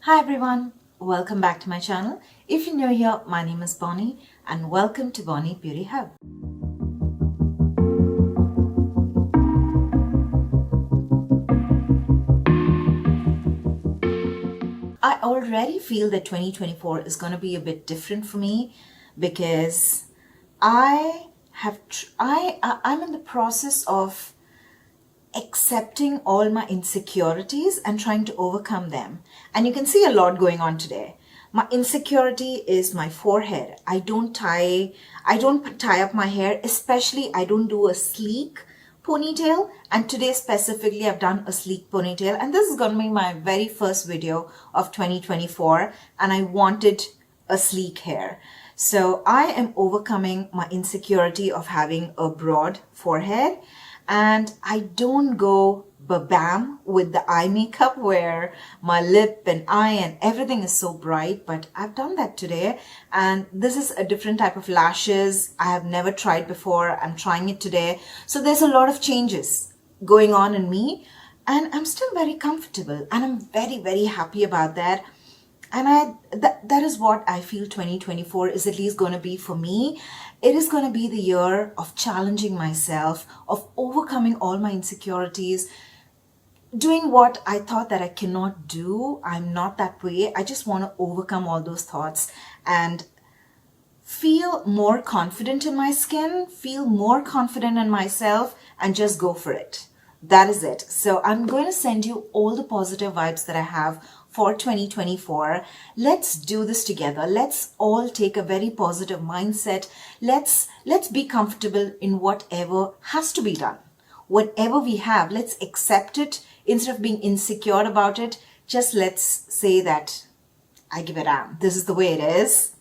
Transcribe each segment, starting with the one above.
Hi everyone, welcome back to my channel. If you're new here, my name is Bonny and welcome to bonnyparihar. I already feel that 2024 is going to be a bit different for me because I'm in the process of accepting all my insecurities and trying to overcome them. And you can see a lot going on today. My insecurity is my forehead. I don't tie up my hair, especially I don't do a sleek ponytail. And today specifically, I've done a sleek ponytail. And this is going to be my very first video of 2024. And I wanted a sleek hair. So I am overcoming my insecurity of having a broad forehead. And I don't go bam with the eye makeup where my lip and eye and everything is so bright, but I've done that today. And this is a different type of lashes I have never tried before. I'm trying it today. So there's a lot of changes going on in me and I'm still very comfortable and I'm very, very happy about that. And that is what I feel 2024 is at least going to be for me. It is going to be the year of challenging myself, of overcoming all my insecurities, doing what I thought that I cannot do. I'm not that way. I just want to overcome all those thoughts and feel more confident in my skin, feel more confident in myself, and just go for it. That is it. So I'm going to send you all the positive vibes that I have for 2024. Let's do this together. Let's all take a very positive mindset. Let's be comfortable in whatever has to be done. Whatever we have, let's accept it instead of being insecure about it. Just let's say that I give it a. This is the way it is.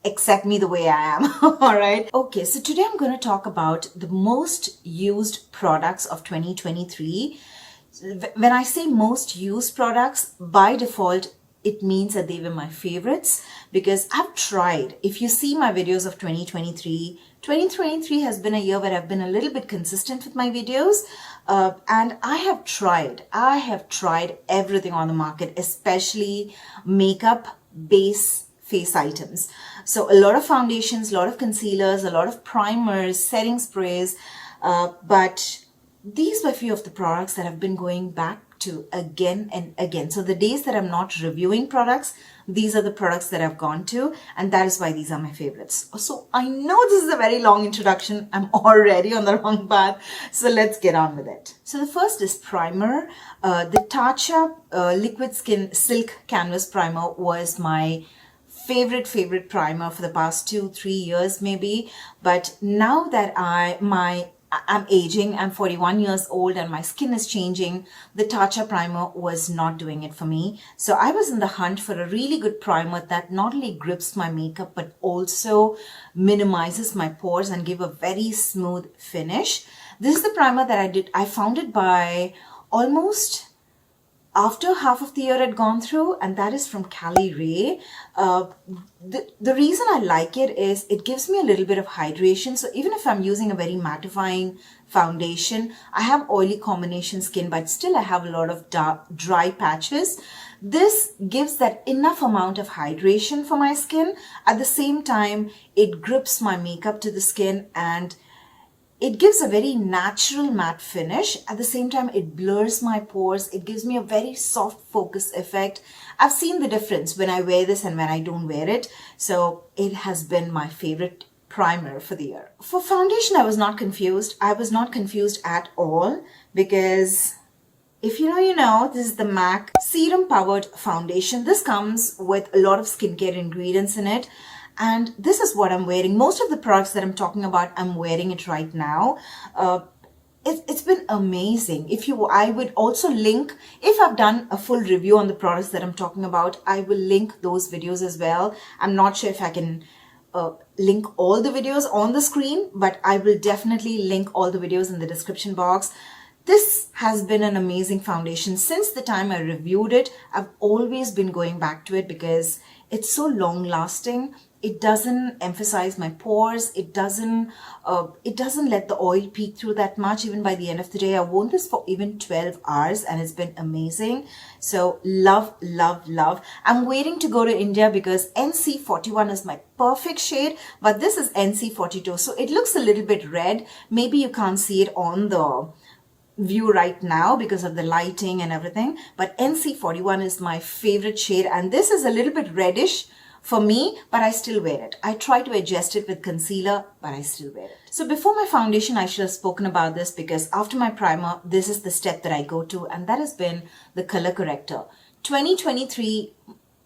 Accept me the way I am. All right. Okay, so today I'm going to talk about the most used products of 2023. When I say most used products, by default, it means that they were my favorites because I've tried. If you see my videos of 2023 has been a year where I've been a little bit consistent with my videos. And I have tried everything on the market, especially makeup base face items. So a lot of foundations, a lot of concealers, a lot of primers, setting sprays, but these were a few of the products that I've been going back to again and again. So the days that I'm not reviewing products, these are the products that I've gone to, and that is why these are my favorites. So I know this is a very long introduction. I'm already on the wrong path. So let's get on with it. So the first is primer. The Tatcha Liquid Skin Silk Canvas Primer was my favorite primer for the past 2-3 years maybe. But now that I'm aging, I'm 41 years old and my skin is changing, the Tatcha primer was not doing it for me. So I was in the hunt for a really good primer that not only grips my makeup but also minimizes my pores and give a very smooth finish. This is the primer that I did. I found it by almost after half of the year had gone through, and that is from Cali Ray. The reason I like it is it gives me a little bit of hydration. So even if I'm using a very mattifying foundation, I have oily combination skin, but still I have a lot of dry patches. This gives that enough amount of hydration for my skin. At the same time, it grips my makeup to the skin and it gives a very natural matte finish. At the same time, it blurs my pores. It gives me a very soft focus effect. I've seen the difference when I wear this and when I don't wear it. So it has been my favorite primer for the year. For foundation, I was not confused. I was not confused at all because if you know, you know, this is the MAC Serum Powered Foundation. This comes with a lot of skincare ingredients in it. And this is what I'm wearing. Most of the products that I'm talking about, I'm wearing it right now. It's been amazing. I would also link, if I've done a full review on the products that I'm talking about, I will link those videos as well. I'm not sure if I can link all the videos on the screen, but I will definitely link all the videos in the description box. This has been an amazing foundation. Since the time I reviewed it, I've always been going back to it because it's so long lasting. it doesn't emphasize my pores. It doesn't let the oil peek through that much. Even by the end of the day, I wore this for even 12 hours and it's been amazing. So love, love, love. I'm waiting to go to India because NC41 is my perfect shade, but this is NC42. So it looks a little bit red. Maybe you can't see it on the view right now because of the lighting and everything, but NC41 is my favorite shade, and this is a little bit reddish for me, but I still wear it. I try to adjust it with concealer, but I still wear it. So before my foundation, I should have spoken about this because after my primer, this is the step that I go to, and that has been the color corrector. 2023,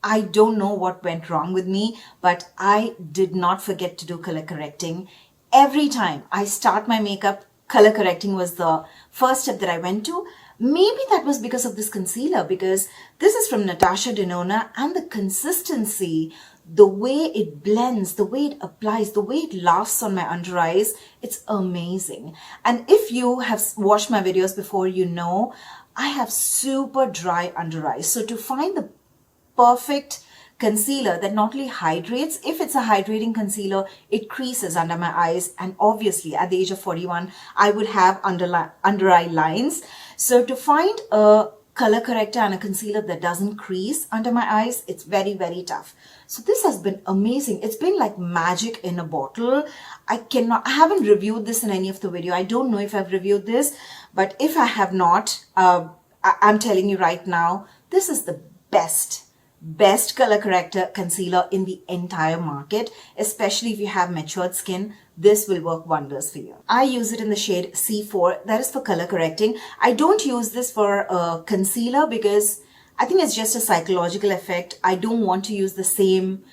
I don't know what went wrong with me, but I did not forget to do color correcting. Every time I start my makeup, color correcting was the first step that I went to. Maybe that was because of this concealer, because this is from Natasha Denona, and the consistency, the way it blends, the way it applies, the way it lasts on my under eyes, it's amazing. And if you have watched my videos before, you know I have super dry under eyes. So to find the perfect concealer that not only hydrates, if it's a hydrating concealer, it creases under my eyes, and obviously at the age of 41 I would have under eye lines. So to find a color corrector and a concealer that doesn't crease under my eyes, it's very, very tough. So this has been amazing. It's been like magic in a bottle. I haven't reviewed this in any of the video. I don't know if I've reviewed this, but if I have not, I'm telling you right now, this is the best color corrector concealer in the entire market, especially if you have matured skin. This will work wonders for you. I use it in the shade C4. That is for color correcting. I don't use this for a concealer because I think it's just a psychological effect. I don't want to use the same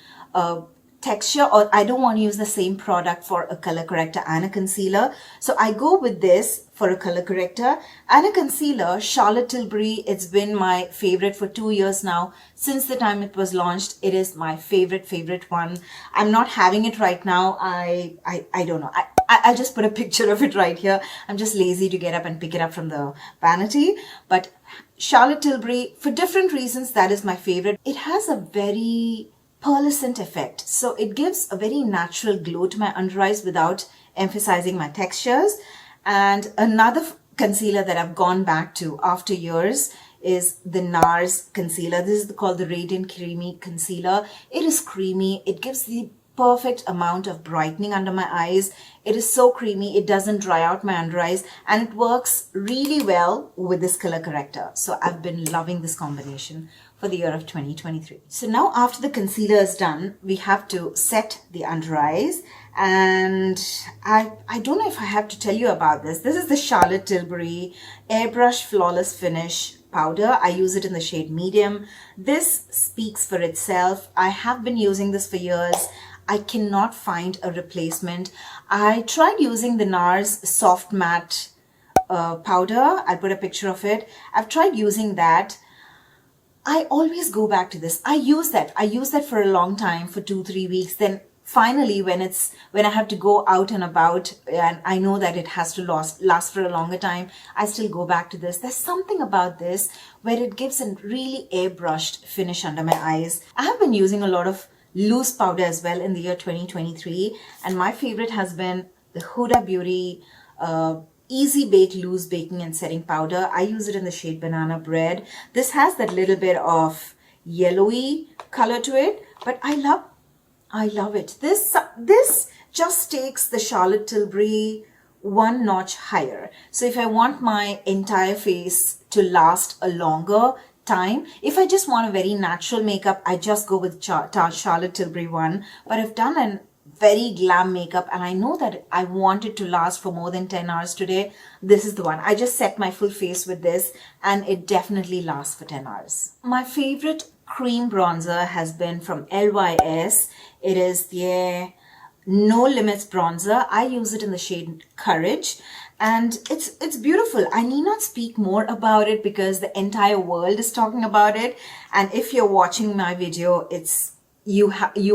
texture, or I don't want to use the same product for a color corrector and a concealer. So I go with this for a color corrector and a concealer. Charlotte Tilbury, it's been my favorite for 2 years now. Since the time it was launched, it is my favorite one. I'm not having it right now. I don't know. I'll just put a picture of it right here. I'm just lazy to get up and pick it up from the vanity. But Charlotte Tilbury, for different reasons, that is my favorite. It has a very pearlescent effect. So it gives a very natural glow to my under eyes without emphasizing my textures. And another concealer that I've gone back to after years is the Nars concealer. This is called the Radiant Creamy Concealer. It is creamy. It gives the perfect amount of brightening under my eyes. It is so creamy. It doesn't dry out my under eyes, and it works really well with this color corrector. So I've been loving this combination for the year of 2023. So now after the concealer is done, we have to set the under eyes. And I don't know if I have to tell you about this. This is the Charlotte Tilbury Airbrush Flawless Finish powder. I use it in the shade medium. This speaks for itself. I have been using this for years. I cannot find a replacement. I tried using the Nars Soft Matte powder. I'll put a picture of it. I've tried using that. I always go back to this. I use that for a long time, for 2-3 weeks. Then finally, when I have to go out and about and I know that it has to last for a longer time, I still go back to this. There's something about this where it gives a really airbrushed finish under my eyes. I have been using a lot of loose powder as well in the year 2023, and my favorite has been the Huda Beauty Easy Bake Loose Baking and Setting Powder. I use it in the shade Banana Bread. This has that little bit of yellowy color to it, but I love it. This just takes the Charlotte Tilbury one notch higher. So if I want my entire face to last a longer time, if I just want a very natural makeup, I just go with Charlotte Tilbury one. But I've done a very glam makeup and I know that I want it to last for more than 10 hours today, this is the one. I just set my full face with this and it definitely lasts for 10 hours. My favorite cream bronzer has been from LYS. It is the No Limits bronzer. I use it in the shade Courage, and it's beautiful. I need not speak more about it because the entire world is talking about it. And if you're watching my video, you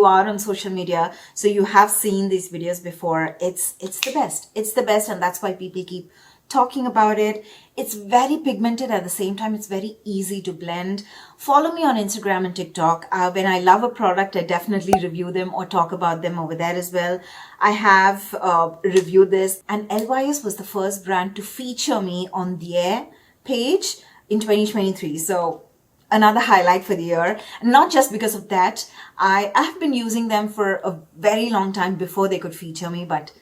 are on social media, so you have seen these videos before. It's the best. It's the best, and that's why people keep talking about it. It's very pigmented at the same time. It's very easy to blend. Follow me on Instagram and TikTok. When I love a product, I definitely review them or talk about them over there as well. I have reviewed this, and LYS was the first brand to feature me on their page in 2023. So another highlight for the year. And not just because of that. I have been using them for a very long time before they could feature me, but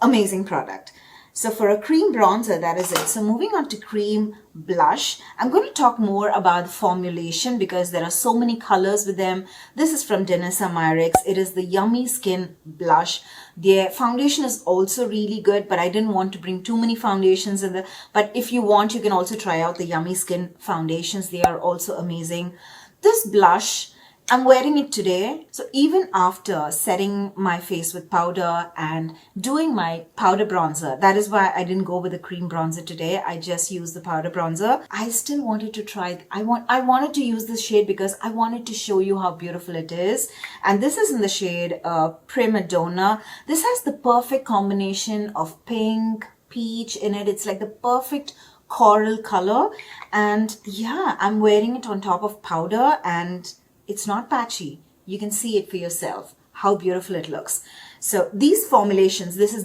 amazing product. So for a cream bronzer, that is it. So moving on to cream blush, I'm going to talk more about the formulation because there are so many colors with them. This is from Denisa Myrix. It is the Yummy Skin Blush. Their foundation is also really good, but I didn't want to bring too many foundations in there. But if you want, you can also try out the Yummy Skin foundations. They are also amazing. This blush, I'm wearing it today. So even after setting my face with powder and doing my powder bronzer, that is why I didn't go with the cream bronzer today. I just used the powder bronzer. I still wanted to try. I wanted to use this shade because I wanted to show you how beautiful it is. And this is in the shade Primadonna. This has the perfect combination of pink, peach in it. It's like the perfect coral color. And yeah, I'm wearing it on top of powder and it's not patchy. You can see it for yourself, how beautiful it looks. So these formulations, this is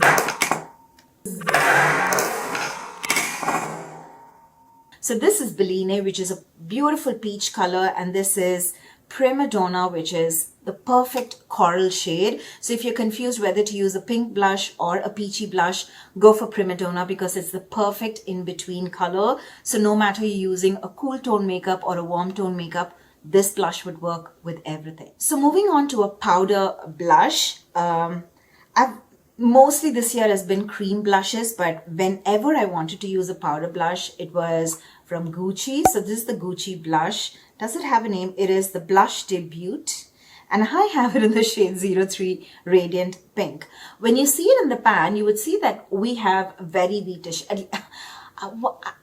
Bellini, which is a beautiful peach color, and this is Primadonna, which is the perfect coral shade. So if you're confused whether to use a pink blush or a peachy blush, go for Primadonna because it's the perfect in-between color. So no matter you're using a cool tone makeup or a warm tone makeup, this blush would work with everything. So moving on to a powder blush. Mostly this year has been cream blushes, but whenever I wanted to use a powder blush, it was from Gucci. So this is the Gucci blush. Does it have a name? It is the Blush Debut. And I have it in the shade 03 Radiant Pink. When you see it in the pan, you would see that we have very wheatish.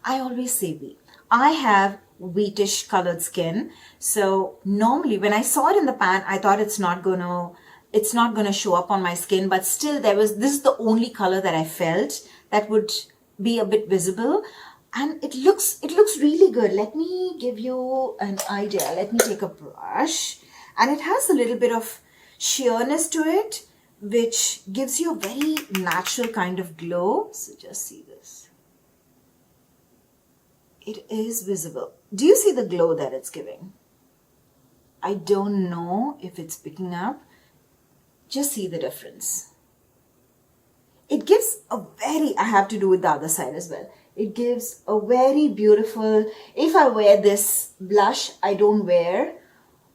I always say we. I have wheatish colored skin. So normally when I saw it in the pan, I thought it's not gonna show up on my skin, but still this is the only color that I felt that would be a bit visible. And it looks really good. Let me give you an idea. Let me take a brush, and it has a little bit of sheerness to it, which gives you a very natural kind of glow. So just see this. It is visible. Do you see the glow that it's giving? I don't know if it's picking up. Just see the difference. It gives a very, I have to do with the other side as well. It gives a very beautiful, if I wear this blush, I don't wear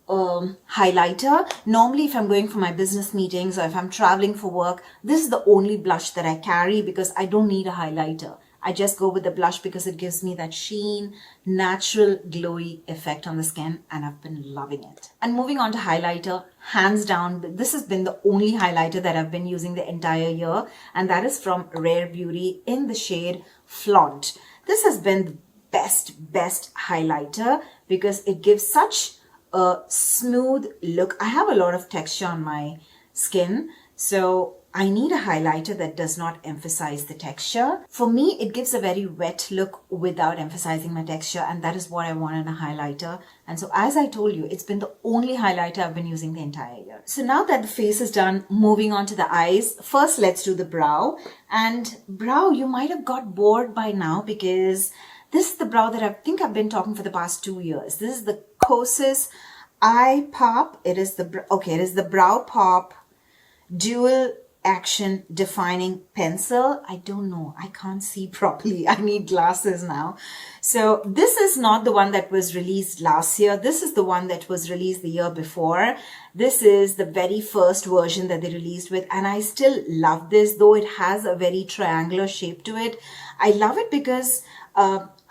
highlighter. Normally if I'm going for my business meetings or if I'm traveling for work, this is the only blush that I carry because I don't need a highlighter. I just go with the blush because it gives me that sheen, natural, glowy effect on the skin, and I've been loving it. And moving on to highlighter, hands down, this has been the only highlighter that I've been using the entire year, and that is from Rare Beauty in the shade Flaunt. This has been the best highlighter because it gives such a smooth look. I have a lot of texture on my skin, so I need a highlighter that does not emphasize the texture. For me, it gives a very wet look without emphasizing my texture, and that is what I want in a highlighter. And so as I told you, it's been the only highlighter I've been using the entire year. So now that the face is done, moving on to the eyes. First, let's do the brow. And brow, you might have got bored by now because this is the brow that I think I've been talking for the past 2 years. This is the Kosas Eye Pop. It is the Brow Pop Dual Action Defining Pencil. I don't know. I can't see properly. I need glasses now. So this is not the one that was released last year. This is the one that was released the year before. This is the very first version that they released with, and I still love this, though it has a very triangular shape to it. I love it because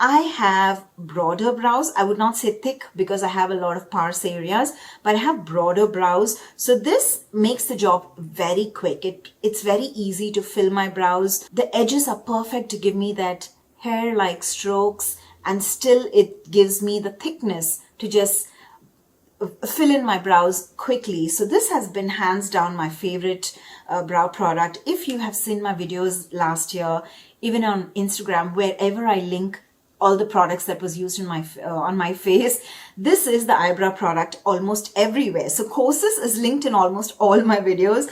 I have broader brows. I would not say thick because I have a lot of sparse areas, but I have broader brows. So this makes the job very quick. It's very easy to fill my brows. The edges are perfect to give me that hair-like strokes, and still it gives me the thickness to just fill in my brows quickly. So this has been hands down my favorite brow product. If you have seen my videos last year, even on Instagram, wherever I link all the products that was used in my on my face, this is the eyebrow product almost everywhere. So Kosas is linked in almost all my videos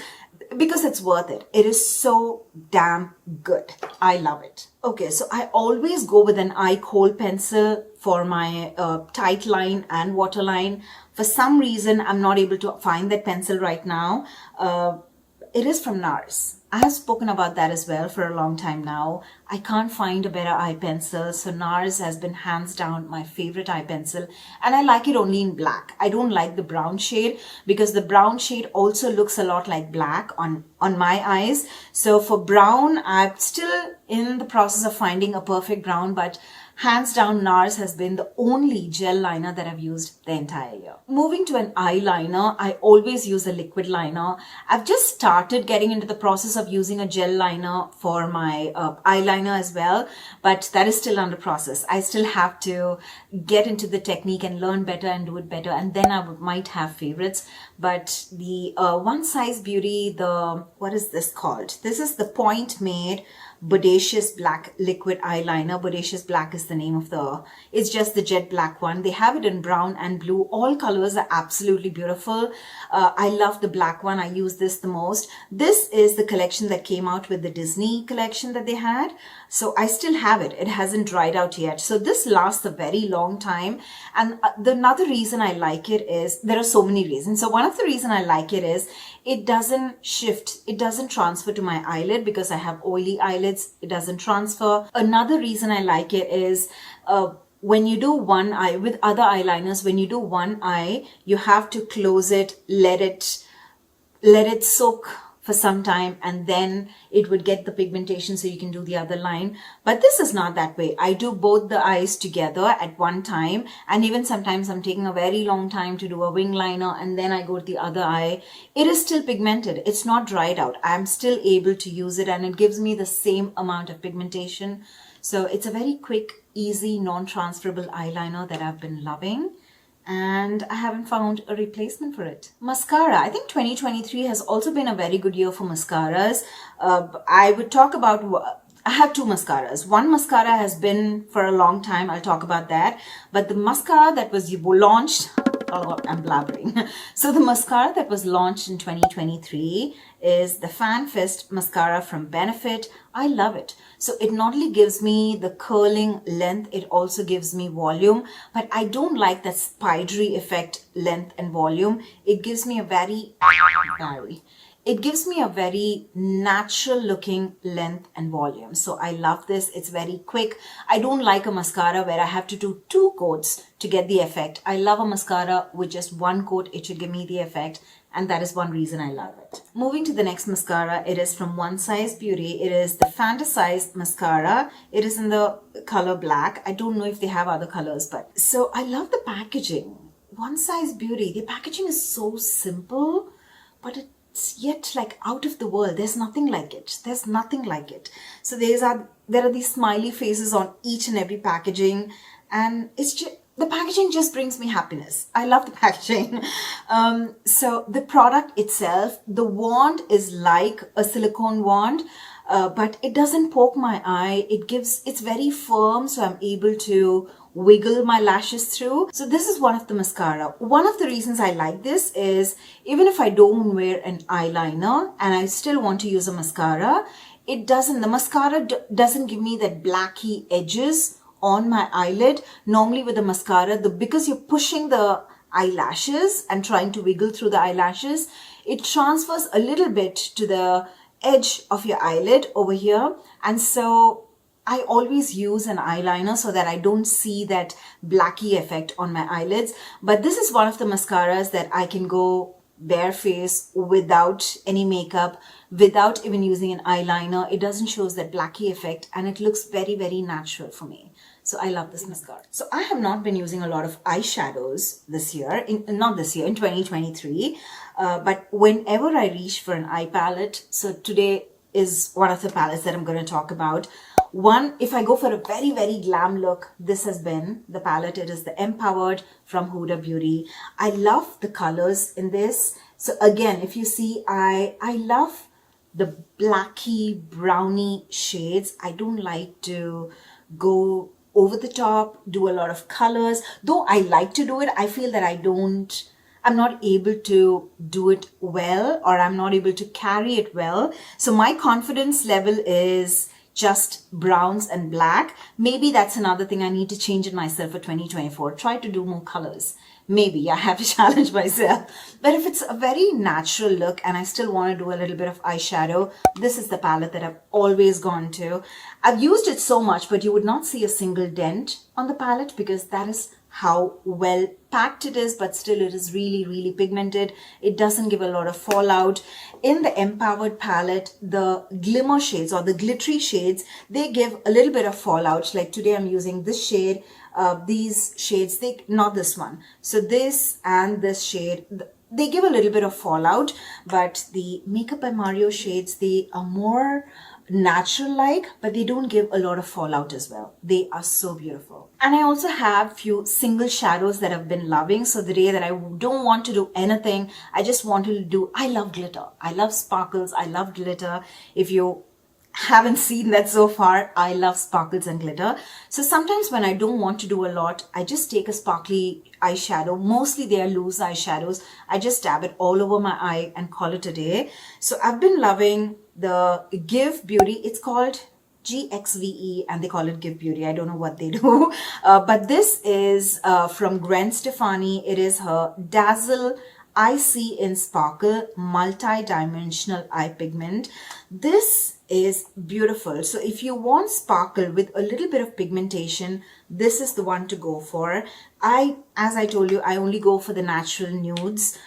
because it's worth it. It is so damn good. I love it. Okay, so I always go with an Kohl pencil for my tight line and waterline. For some reason, I'm not able to find that pencil right now. It is from Nars. I have spoken about that as well for a long time now. I can't find a better eye pencil. So Nars has been hands down my favorite eye pencil. And I like it only in black. I don't like the brown shade because the brown shade also looks a lot like black on my eyes. So for brown, I'm still in the process of finding a perfect brown, but hands down, Nars has been the only gel liner that I've used the entire year. Moving to an eyeliner, I always use a liquid liner. I've just started getting into the process of using a gel liner for my eyeliner as well, but that is still under process. I still have to get into the technique and learn better and do it better, and then I might have favorites. But the One Size Beauty, what is this called? This is the Point Made Bodacious Black Liquid Eyeliner. Bodacious Black is the name of it's just the jet black one. They have it in brown and blue. All colors are absolutely beautiful. I love the black one. I use this the most. This is the collection that came out with the Disney collection that they had. So I still have it. It hasn't dried out yet. So this lasts a very long time. And another reason I like it is, there are so many reasons. So one of the reasons I like it is, it doesn't shift, it doesn't transfer to my eyelid because I have oily eyelids. It doesn't transfer. Another reason I like it is when you do one eye, with other eyeliners, when you do one eye, you have to close it, let it soak for some time, and then it would get the pigmentation so you can do the other line. But this is not that way. I do both the eyes together at one time, and even sometimes I'm taking a very long time to do a wing liner and then I go to the other eye. It is still pigmented. It's not dried out. I'm still able to use it and it gives me the same amount of pigmentation. So it's a very quick, easy, non-transferable eyeliner that I've been loving. And I haven't found a replacement for it. Mascara. I think 2023 has also been a very good year for mascaras. I would talk about, I have two mascaras. One mascara has been for a long time. I'll talk about that. But the mascara that was launched, oh, I'm blabbering. So the mascara that was launched in 2023 is the Fan Fist mascara from Benefit. I love it. So it not only gives me the curling length, it also gives me volume, but I don't like that spidery effect length and volume. It gives me a very natural looking length and volume. So I love this. It's very quick. I don't like a mascara where I have to do 2 coats to get the effect. I love a mascara with just 1 coat. It should give me the effect. And that is one reason I love it. Moving to the next mascara, it is from One Size Beauty. It is the Fantasize mascara. It is in the color black. I don't know if they have other colors, but so I love the packaging. One Size Beauty, the packaging is so simple, but it's yet like out of the world. There's nothing like it. There's nothing like it. So there are these smiley faces on each and every packaging, and it's just, the packaging just brings me happiness. I love the packaging. So the product itself, the wand is like a silicone wand, but it doesn't poke my eye. It's very firm, so I'm able to wiggle my lashes through. So this is one of the mascara. One of the reasons I like this is, even if I don't wear an eyeliner and I still want to use a mascara, the mascara doesn't give me that blacky edges on my eyelid. Normally with the mascara, because you're pushing the eyelashes and trying to wiggle through the eyelashes, it transfers a little bit to the edge of your eyelid over here. And so I always use an eyeliner so that I don't see that blacky effect on my eyelids. But this is one of the mascaras that I can go bare face without any makeup, without even using an eyeliner. It doesn't show that blacky effect and it looks very, very natural for me. So I love this mascara. So I have not been using a lot of eyeshadows this year, in 2023. But whenever I reach for an eye palette, so today is one of the palettes that I'm going to talk about. One, if I go for a very, very glam look, this has been the palette. It is the Empowered from Huda Beauty. I love the colors in this. So again, if you see, I love the blacky, browny shades. I don't like to go over the top, do a lot of colors. Though I like to do it, I feel that I'm not able to do it well, or I'm not able to carry it well. So my confidence level is just browns and black. Maybe that's another thing I need to change in myself for 2024. Try to do more colors. Maybe I have to challenge myself. But if it's a very natural look and I still want to do a little bit of eyeshadow, this is the palette that I've always gone to. I've used it so much, but you would not see a single dent on the palette because that is how well packed it is, but still it is really, really pigmented. It doesn't give a lot of fallout. In the Empowered palette, the glimmer shades or the glittery shades, they give a little bit of fallout. Like today I'm using this shade. These shades, not this one. So this and this shade, they give a little bit of fallout, but the Makeup by Mario shades, they are more natural like, but they don't give a lot of fallout as well. They are so beautiful. And I also have few single shadows that I've been loving. So the day that I don't want to do anything, I just want to do, I love glitter. I love sparkles. I love glitter. If you haven't seen that so far, I love sparkles and glitter. So sometimes when I don't want to do a lot, I just take a sparkly eyeshadow. Mostly they are loose eyeshadows. I just dab it all over my eye and call it a day. So I've been loving the Give Beauty. It's called GXVE and they call it Give Beauty. I don't know what they do. But this is from Gwen Stefani. It is her Dazzle I See in Sparkle multi-dimensional eye pigment. This is beautiful. So if you want sparkle with a little bit of pigmentation, this is the one to go for. As I told you, I only go for the natural nudes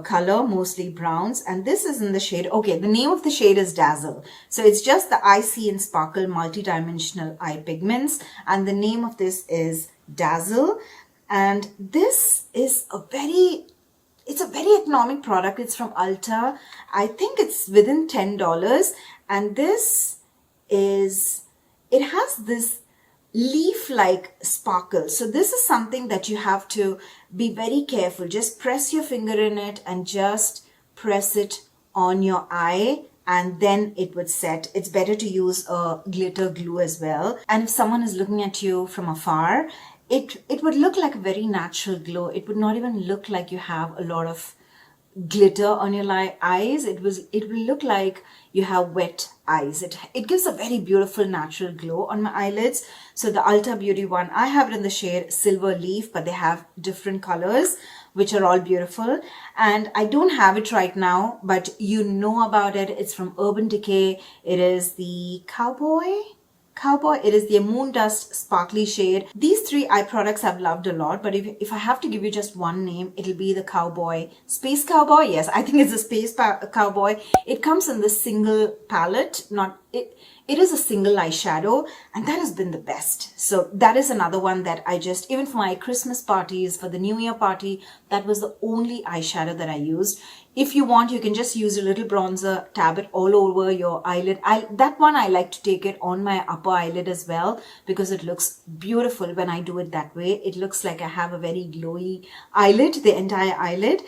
color, mostly browns, and this is in the shade, okay, the name of the shade is Dazzle. So it's just the I See in Sparkle multi-dimensional eye pigments, and the name of this is Dazzle. And this is it's a very economic product. It's from Ulta. I think it's within $10. And this is, it has this leaf-like sparkle. So this is something that you have to be very careful. Just press your finger in it and just press it on your eye and then it would set. It's better to use a glitter glue as well. And if someone is looking at you from afar, it would look like a very natural glow. It would not even look like you have a lot of glitter on your eyes. It will look like you have wet eyes. It gives a very beautiful natural glow on my eyelids. So the Ulta Beauty one, I have it in the shade Silver Leaf, but they have different colors which are all beautiful. And I don't have it right now, but you know about it. It's from Urban Decay. It is the Cowboy. It is the Moon Dust Sparkly shade. These three eye products I've loved a lot, but if I have to give you just one name, it'll be the Cowboy. Space Cowboy? Yes, I think it's a Space Cowboy. It comes in the single palette, it is a single eyeshadow, and that has been the best. So that is another one that I just, even for my Christmas parties, for the New Year party, that was the only eyeshadow that I used. If you want, you can just use a little bronzer, tab it all over your eyelid. That one I like to take it on my upper eyelid as well because it looks beautiful when I do it that way. It looks like I have a very glowy eyelid, the entire eyelid.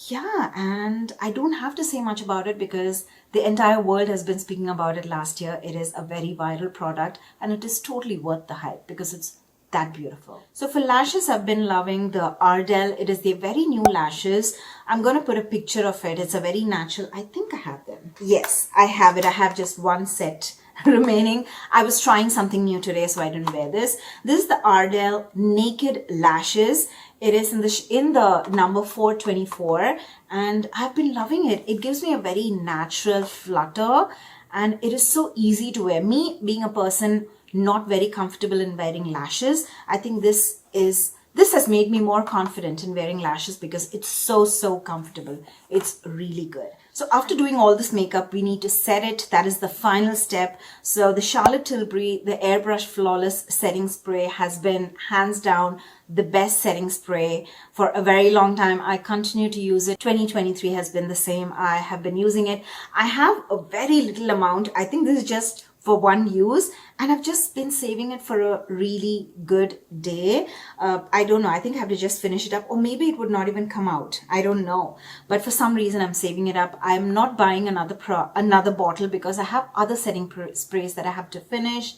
Yeah, and I don't have to say much about it because the entire world has been speaking about it last year. It is a very viral product and it is totally worth the hype because it's that beautiful. So for lashes, I've been loving the Ardell. It is the very new lashes. I'm going to put a picture of it. It's a very natural. I think I have them. Yes, I have it. I have just one set remaining. I was trying something new today, so I didn't wear this. This is the Ardell Naked Lashes. It is in the number 424 and I've been loving it. It gives me a very natural flutter and it is so easy to wear. Me being a person not very comfortable in wearing lashes, I think this has made me more confident in wearing lashes because it's so comfortable. It's really good. So after doing all this makeup, we need to set it. That is the final step. So the Charlotte Tilbury, the Airbrush Flawless Setting Spray has been hands down the best setting spray for a very long time. I continue to use it. 2023 has been the same. I have been using it. I have a very little amount. I think this is just for one use, and I've just been saving it for a really good day. I don't know, I think I have to just finish it up, or maybe it would not even come out. I don't know, but for some reason I'm saving it up. I'm not buying another bottle because I have other setting sprays that I have to finish,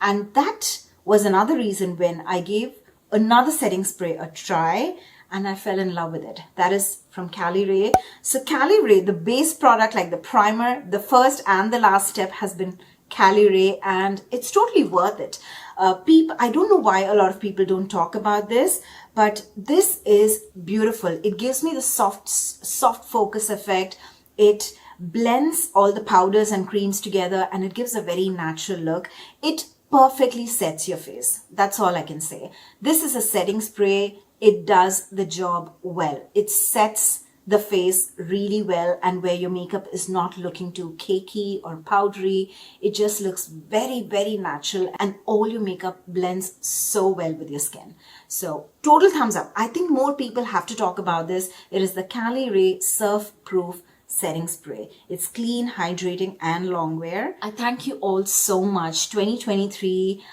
and that was another reason when I gave another setting spray a try and I fell in love with it. That is from Cali Ray. So Cali Ray, the base product, like the primer, the first and the last step has been Cali Ray, and it's totally worth it. I don't know why a lot of people don't talk about this, but this is beautiful. It gives me the soft focus effect. It blends all the powders and creams together, and it gives a very natural look. It perfectly sets your face. That's all I can say. This is a setting spray. It does the job well. It sets the face really well, and where your makeup is not looking too cakey or powdery, it just looks very, very natural, and all your makeup blends so well with your skin. So total thumbs up. I think more people have to talk about this. It is the Cali Ray Surf Proof setting spray. It's clean, hydrating, and long wear. I thank you all so much. 2023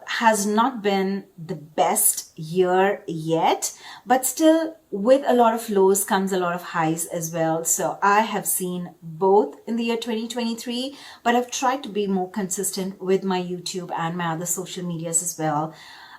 has not been the best year yet, but still with a lot of lows comes a lot of highs as well. So I have seen both in the year 2023, but I've tried to be more consistent with my YouTube and my other social medias as well.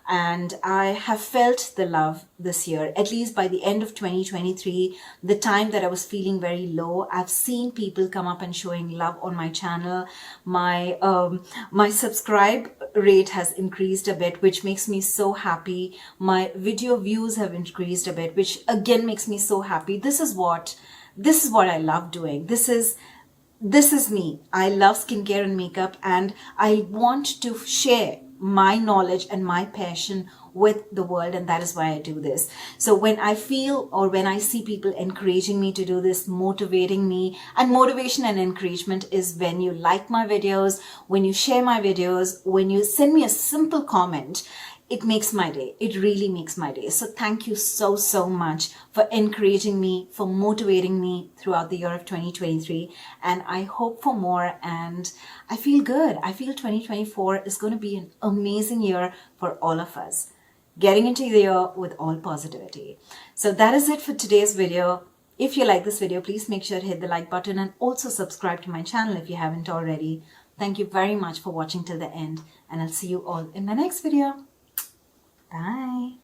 And I have felt the love this year, at least by the end of 2023, the time that I was feeling very low. I've seen people come up and showing love on my channel. My subscribe rate has increased a bit, which makes me so happy. My video views have increased a bit, which again makes me so happy. This is what I love doing. This is me. I love skincare and makeup, and I want to share my knowledge and my passion with the world, and that is why I do this. So when I feel or when I see people encouraging me to do this, motivating me, and motivation and encouragement is when you like my videos, when you share my videos, when you send me a simple comment. It makes my day. It really makes my day. So thank you so, so much for encouraging me, for motivating me throughout the year of 2023. And I hope for more, and I feel good. I feel 2024 is going to be an amazing year for all of us. Getting into the year with all positivity. So that is it for today's video. If you like this video, please make sure to hit the like button and also subscribe to my channel if you haven't already. Thank you very much for watching till the end, and I'll see you all in my next video. Bye.